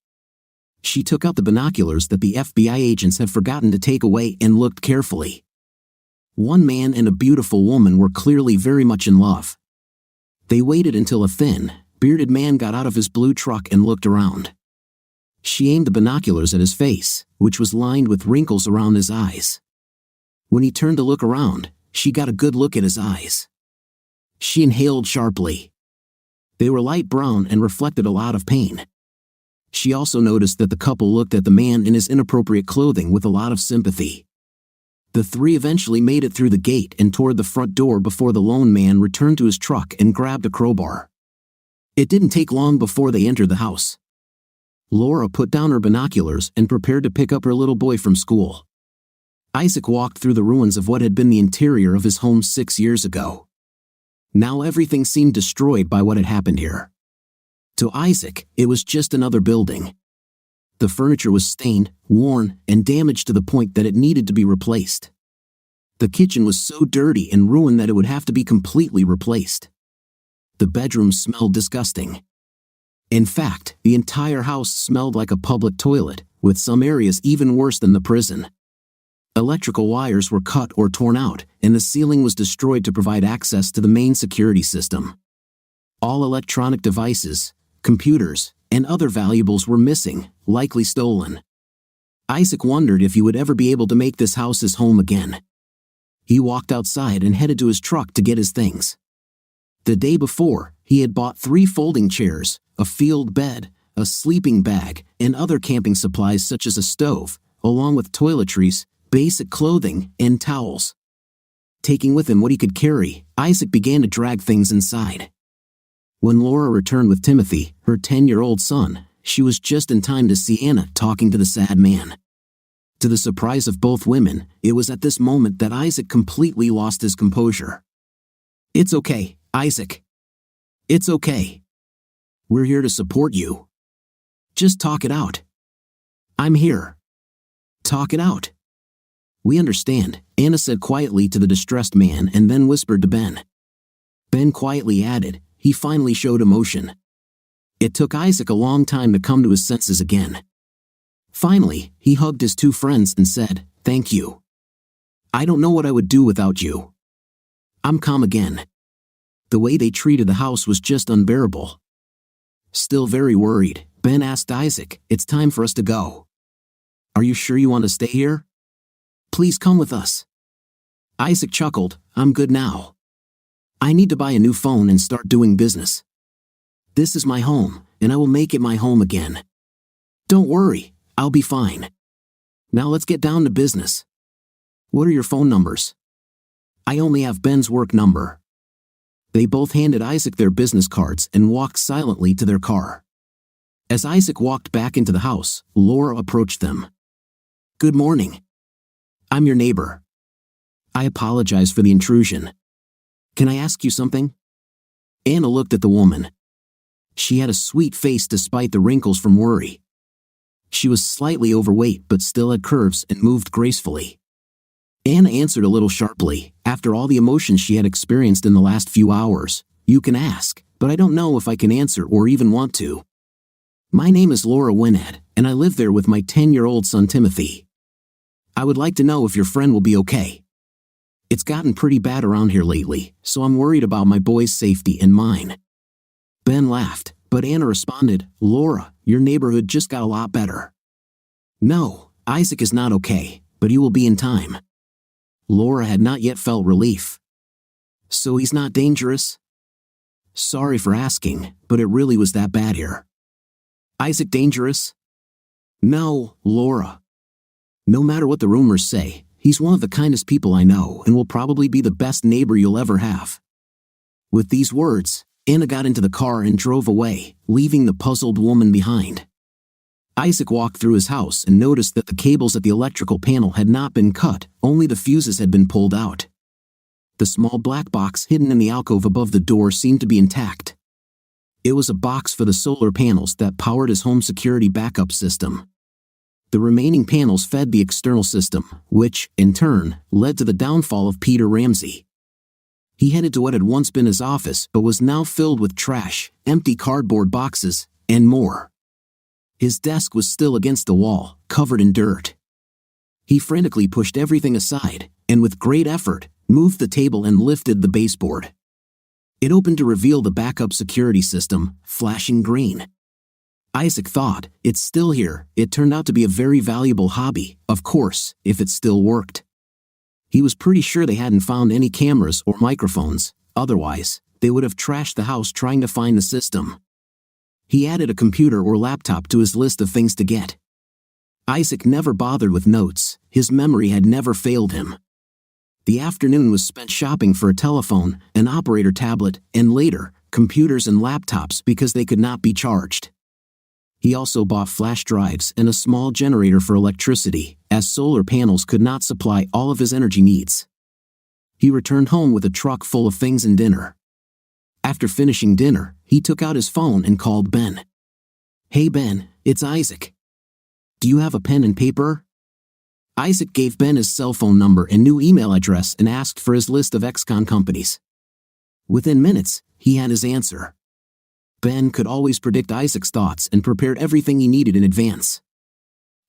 She took out the binoculars that the FBI agents had forgotten to take away and looked carefully. 1 man and a beautiful woman were clearly very much in love. They waited until a thin, bearded man got out of his blue truck and looked around. She aimed the binoculars at his face, which was lined with wrinkles around his eyes. When he turned to look around, she got a good look at his eyes. She inhaled sharply. They were light brown and reflected a lot of pain. She also noticed that the couple looked at the man in his inappropriate clothing with a lot of sympathy. The 3 eventually made it through the gate and toward the front door before the lone man returned to his truck and grabbed a crowbar. It didn't take long before they entered the house. Laura put down her binoculars and prepared to pick up her little boy from school. Isaac walked through the ruins of what had been the interior of his home 6 years ago. Now everything seemed destroyed by what had happened here. To Isaac, it was just another building. The furniture was stained, worn, and damaged to the point that it needed to be replaced. The kitchen was so dirty and ruined that it would have to be completely replaced. The bedroom smelled disgusting. In fact, the entire house smelled like a public toilet, with some areas even worse than the prison. Electrical wires were cut or torn out, and the ceiling was destroyed to provide access to the main security system. All electronic devices, computers, and other valuables were missing, likely stolen. Isaac wondered if he would ever be able to make this house his home again. He walked outside and headed to his truck to get his things. The day before, he had bought 3 folding chairs, a field bed, a sleeping bag, and other camping supplies such as a stove, along with toiletries, basic clothing, and towels. Taking with him what he could carry, Isaac began to drag things inside. When Laura returned with Timothy, her 10-year-old son, she was just in time to see Anna talking to the sad man. To the surprise of both women, it was at this moment that Isaac completely lost his composure. "It's okay, Isaac. It's okay. We're here to support you. Just talk it out. I'm here. Talk it out." "We understand," Anna said quietly to the distressed man and then whispered to Ben. Ben quietly added, "He finally showed emotion." It took Isaac a long time to come to his senses again. Finally, he hugged his 2 friends and said, "Thank you. I don't know what I would do without you." "I'm calm again." The way they treated the house was just unbearable. Still very worried, Ben asked Isaac, "It's time for us to go. Are you sure you want to stay here? Please come with us." Isaac chuckled, "I'm good now. I need to buy a new phone and start doing business. This is my home, and I will make it my home again. Don't worry, I'll be fine. Now let's get down to business. What are your phone numbers?" "I only have Ben's work number." They both handed Isaac their business cards and walked silently to their car. As Isaac walked back into the house, Laura approached them. "Good morning. I'm your neighbor. I apologize for the intrusion. Can I ask you something?" Anna looked at the woman. She had a sweet face despite the wrinkles from worry. She was slightly overweight but still had curves and moved gracefully. Anna answered a little sharply, after all the emotions she had experienced in the last few hours. "You can ask, but I don't know if I can answer or even want to. My name is Laura Winhead, and I live there with my 10-year-old son Timothy. I would like to know if your friend will be okay. It's gotten pretty bad around here lately, so I'm worried about my boy's safety and mine." Ben laughed, but Anna responded, "Laura, your neighborhood just got a lot better. No, Isaac is not okay, but he will be in time." Laura had not yet felt relief. "So he's not dangerous?" "Sorry for asking, but it really was that bad here." "Isaac dangerous?" "No, Laura. No matter what the rumors say, he's one of the kindest people I know and will probably be the best neighbor you'll ever have." With these words, Anna got into the car and drove away, leaving the puzzled woman behind. Isaac walked through his house and noticed that the cables at the electrical panel had not been cut, only the fuses had been pulled out. The small black box hidden in the alcove above the door seemed to be intact. It was a box for the solar panels that powered his home security backup system. The remaining panels fed the external system, which, in turn, led to the downfall of Peter Ramsey. He headed to what had once been his office but was now filled with trash, empty cardboard boxes, and more. His desk was still against the wall, covered in dirt. He frantically pushed everything aside, and with great effort, moved the table and lifted the baseboard. It opened to reveal the backup security system, flashing green. Isaac thought, "It's still here." It turned out to be a very valuable hobby, of course, if it still worked. He was pretty sure they hadn't found any cameras or microphones, otherwise, they would have trashed the house trying to find the system. He added a computer or laptop to his list of things to get. Isaac never bothered with notes, his memory had never failed him. The afternoon was spent shopping for a telephone, an operator tablet, and later, computers and laptops because they could not be charged. He also bought flash drives and a small generator for electricity, as solar panels could not supply all of his energy needs. He returned home with a truck full of things and dinner. After finishing dinner, he took out his phone and called Ben. "Hey Ben, it's Isaac. Do you have a pen and paper?" Isaac gave Ben his cell phone number and new email address and asked for his list of ex-con companies. Within minutes, he had his answer. Ben could always predict Isaac's thoughts and prepared everything he needed in advance.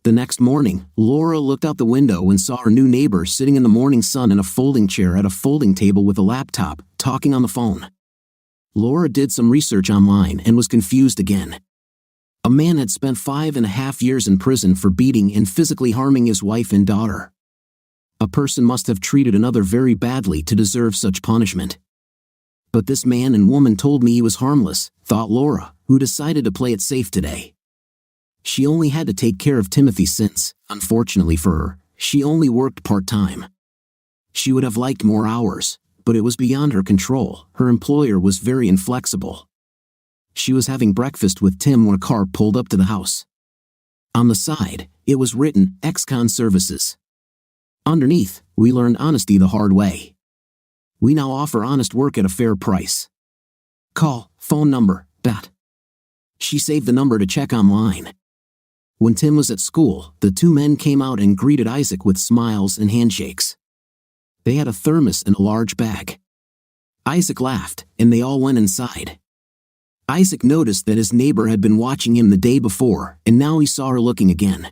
The next morning, Laura looked out the window and saw her new neighbor sitting in the morning sun in a folding chair at a folding table with a laptop, talking on the phone. Laura did some research online and was confused again. A man had spent 5.5 years in prison for beating and physically harming his wife and daughter. A person must have treated another very badly to deserve such punishment. But this man and woman told me he was harmless, thought Laura, who decided to play it safe today. She only had to take care of Timothy since, unfortunately for her, she only worked part-time. She would have liked more hours, but it was beyond her control. Her employer was very inflexible. She was having breakfast with Tim when a car pulled up to the house. On the side, it was written, Ex-Con Services. Underneath, we learned honesty the hard way. We now offer honest work at a fair price. Call, phone number, dot. She saved the number to check online. When Tim was at school, the two men came out and greeted Isaac with smiles and handshakes. They had a thermos and a large bag. Isaac laughed, and they all went inside. Isaac noticed that his neighbor had been watching him the day before, and now he saw her looking again.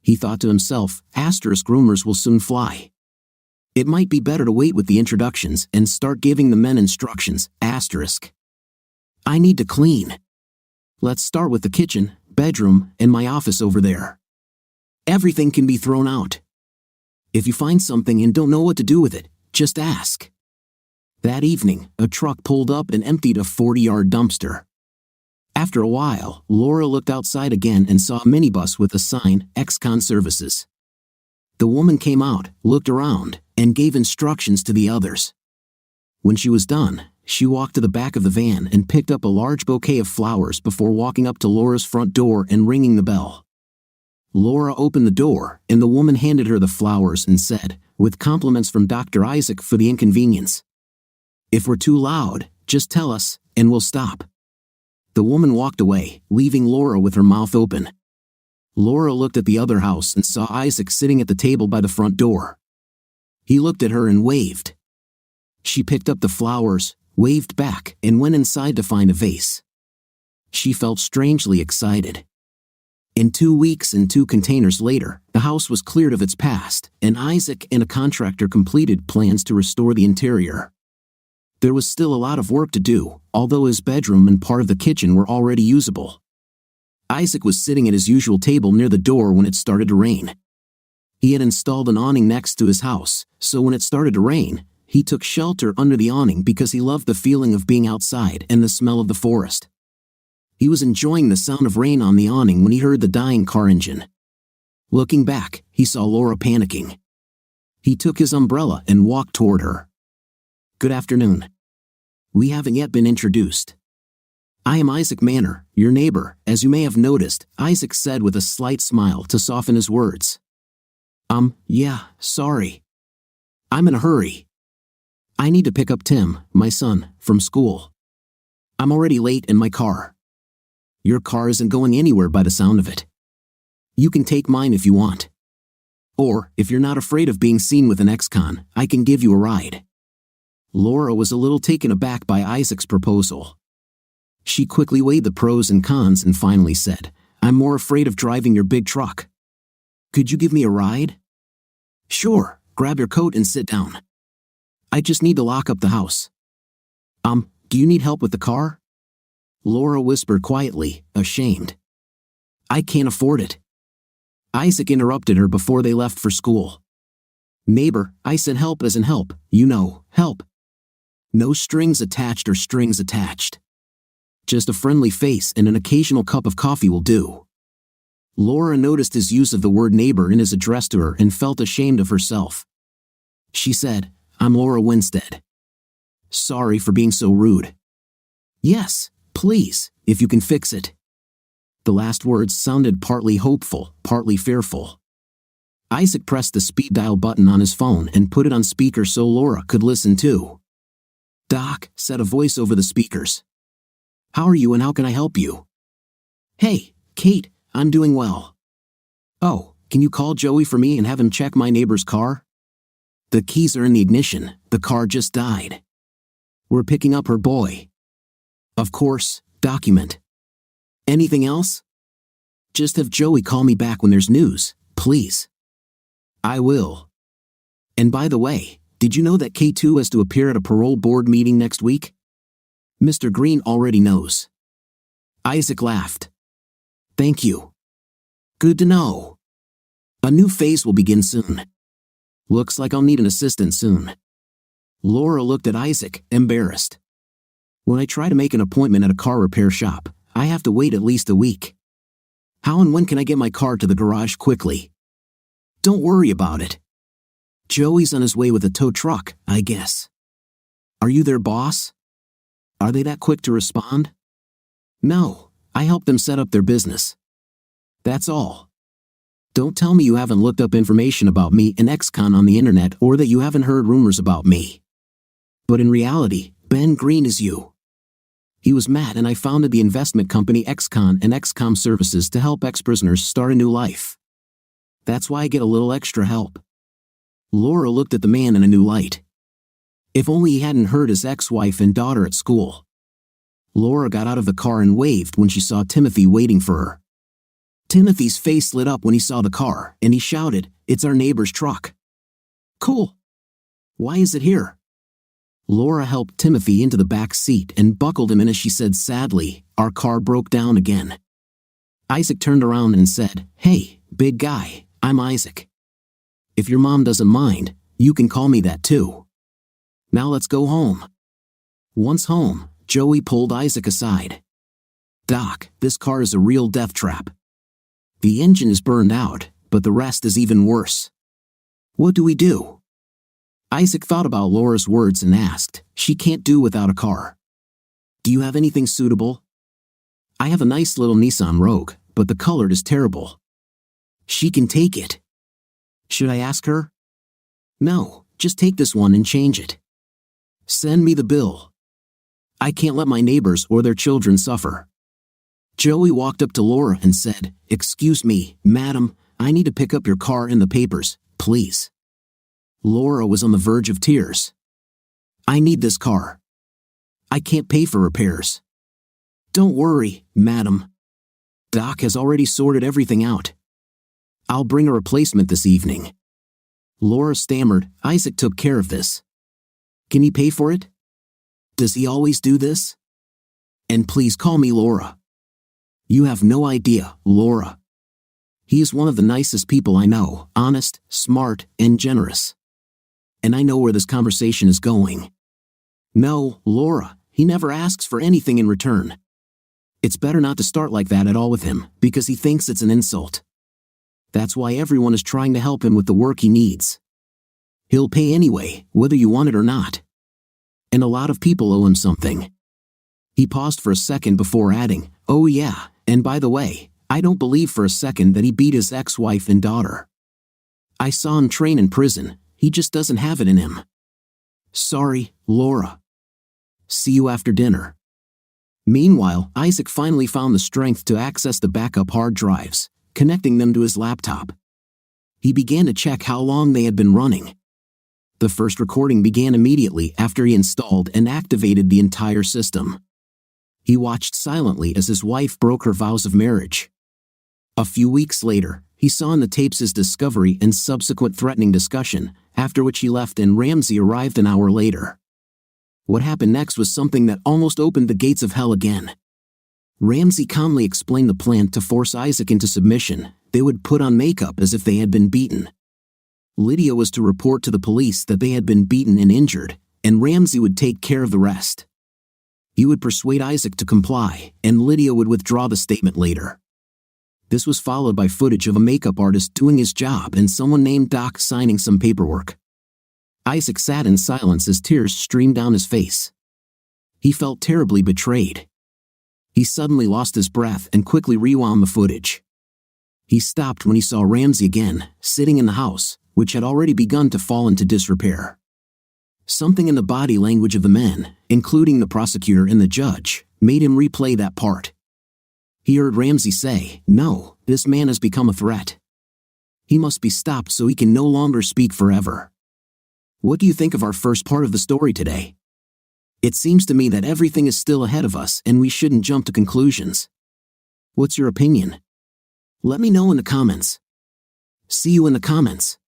He thought to himself, rumors will soon fly. It might be better to wait with the introductions and start giving the men instructions, I need to clean. Let's start with the kitchen, bedroom, and my office over there. Everything can be thrown out. If you find something and don't know what to do with it, just ask. That evening, a truck pulled up and emptied a 40-yard dumpster. After a while, Laura looked outside again and saw a minibus with a sign, Ex-Con Services. The woman came out, looked around, and gave instructions to the others. When she was done, she walked to the back of the van and picked up a large bouquet of flowers before walking up to Laura's front door and ringing the bell. Laura opened the door, and the woman handed her the flowers and said, with compliments from Dr. Isaac for the inconvenience, "If we're too loud, just tell us, and we'll stop." The woman walked away, leaving Laura with her mouth open. Laura looked at the other house and saw Isaac sitting at the table by the front door. He looked at her and waved. She picked up the flowers, waved back, and went inside to find a vase. She felt strangely excited. In 2 weeks and 2 containers later, the house was cleared of its past, and Isaac and a contractor completed plans to restore the interior. There was still a lot of work to do, although his bedroom and part of the kitchen were already usable. Isaac was sitting at his usual table near the door when it started to rain. He had installed an awning next to his house, so when it started to rain, he took shelter under the awning because he loved the feeling of being outside and the smell of the forest. He was enjoying the sound of rain on the awning when he heard the dying car engine. Looking back, he saw Laura panicking. He took his umbrella and walked toward her. "Good afternoon. We haven't yet been introduced. I am Isaac Manor, your neighbor, as you may have noticed," Isaac said with a slight smile to soften his words. Yeah, sorry. I'm in a hurry. I need to pick up Tim, my son, from school. I'm already late in my car. Your car isn't going anywhere by the sound of it. You can take mine if you want. Or, if you're not afraid of being seen with an ex-con, I can give you a ride." Laura was a little taken aback by Isaac's proposal. She quickly weighed the pros and cons and finally said, "I'm more afraid of driving your big truck. Could you give me a ride?" "Sure, grab your coat and sit down. I just need to lock up the house." Do you need help with the car?" Laura whispered quietly, ashamed. "I can't afford it." Isaac interrupted her before they left for school. "Neighbor, I said help as in help, help. No strings attached or strings attached. Just a friendly face and an occasional cup of coffee will do." Laura noticed his use of the word neighbor in his address to her and felt ashamed of herself. She said, "I'm Laura Winstead. Sorry for being so rude." "Yes, please, if you can fix it." The last words sounded partly hopeful, partly fearful. Isaac pressed the speed dial button on his phone and put it on speaker so Laura could listen too. "Doc," said a voice over the speakers. "How are you and how can I help you?" "Hey, Kate, I'm doing well." "Oh, can you call Joey for me and have him check my neighbor's car? The keys are in the ignition, the car just died. We're picking up her boy. Of course, document. Anything else? Just have Joey call me back when there's news, please. I will. And by the way, did you know that K2 has to appear at a parole board meeting next week? Mr. Green already knows. Isaac laughed. Thank you. Good to know. A new phase will begin soon. Looks like I'll need an assistant soon. Laura looked at Isaac, embarrassed. When I try to make an appointment at a car repair shop, I have to wait at least a week. How and when can I get my car to the garage quickly? Don't worry about it. Joey's on his way with a tow truck, I guess. Are you their boss? Are they that quick to respond? No, I help them set up their business. That's all. Don't tell me you haven't looked up information about me and XCon on the internet or that you haven't heard rumors about me. But in reality, Ben Green is you. He was mad and I founded the investment company XCon and XCOM Services to help ex-prisoners start a new life. That's why I get a little extra help. Laura looked at the man in a new light. If only he hadn't heard his ex-wife and daughter at school. Laura got out of the car and waved when she saw Timothy waiting for her. Timothy's face lit up when he saw the car, and he shouted, "It's our neighbor's truck." Cool. Why is it here? Laura helped Timothy into the back seat and buckled him in as she said sadly, "Our car broke down again." Isaac turned around and said, "Hey, big guy, I'm Isaac. If your mom doesn't mind, you can call me that too. Now let's go home." Once home, Joey pulled Isaac aside. "Doc, this car is a real death trap. The engine is burned out, but the rest is even worse. What do we do?" Isaac thought about Laura's words and asked, "She can't do without a car. Do you have anything suitable?" "I have a nice little Nissan Rogue, but the color is terrible." "She can take it." "Should I ask her?" "No, just take this one and change it. Send me the bill. I can't let my neighbors or their children suffer." Joey walked up to Laura and said, "Excuse me, madam, I need to pick up your car and the papers, please." Laura was on the verge of tears. "I need this car. I can't pay for repairs." "Don't worry, madam. Doc has already sorted everything out. I'll bring a replacement this evening." Laura stammered, "Isaac took care of this. Can he pay for it? Does he always do this? And please call me Laura. You have no idea, Laura. He is one of the nicest people I know, honest, smart, and generous. And I know where this conversation is going. No, Laura, he never asks for anything in return. It's better not to start like that at all with him, because he thinks it's an insult. That's why everyone is trying to help him with the work he needs. He'll pay anyway, whether you want it or not. And a lot of people owe him something." He paused for a second before adding, "Oh yeah, and by the way, I don't believe for a second that he beat his ex-wife and daughter. I saw him train in prison, he just doesn't have it in him. Sorry, Laura. See you after dinner." Meanwhile, Isaac finally found the strength to access the backup hard drives, connecting them to his laptop. He began to check how long they had been running. The first recording began immediately after he installed and activated the entire system. He watched silently as his wife broke her vows of marriage. A few weeks later, he saw in the tapes his discovery and subsequent threatening discussion, after which he left and Ramsey arrived an hour later. What happened next was something that almost opened the gates of hell again. Ramsey calmly explained the plan to force Isaac into submission. They would put on makeup as if they had been beaten. Lydia was to report to the police that they had been beaten and injured, and Ramsey would take care of the rest. He would persuade Isaac to comply, and Lydia would withdraw the statement later. This was followed by footage of a makeup artist doing his job and someone named Doc signing some paperwork. Isaac sat in silence as tears streamed down his face. He felt terribly betrayed. He suddenly lost his breath and quickly rewound the footage. He stopped when he saw Ramsey again, sitting in the house, which had already begun to fall into disrepair. Something in the body language of the men, including the prosecutor and the judge, made him replay that part. He heard Ramsey say, "No, this man has become a threat. He must be stopped so he can no longer speak forever. What do you think of our first part of the story today? It seems to me that everything is still ahead of us and we shouldn't jump to conclusions. What's your opinion? Let me know in the comments. See you in the comments.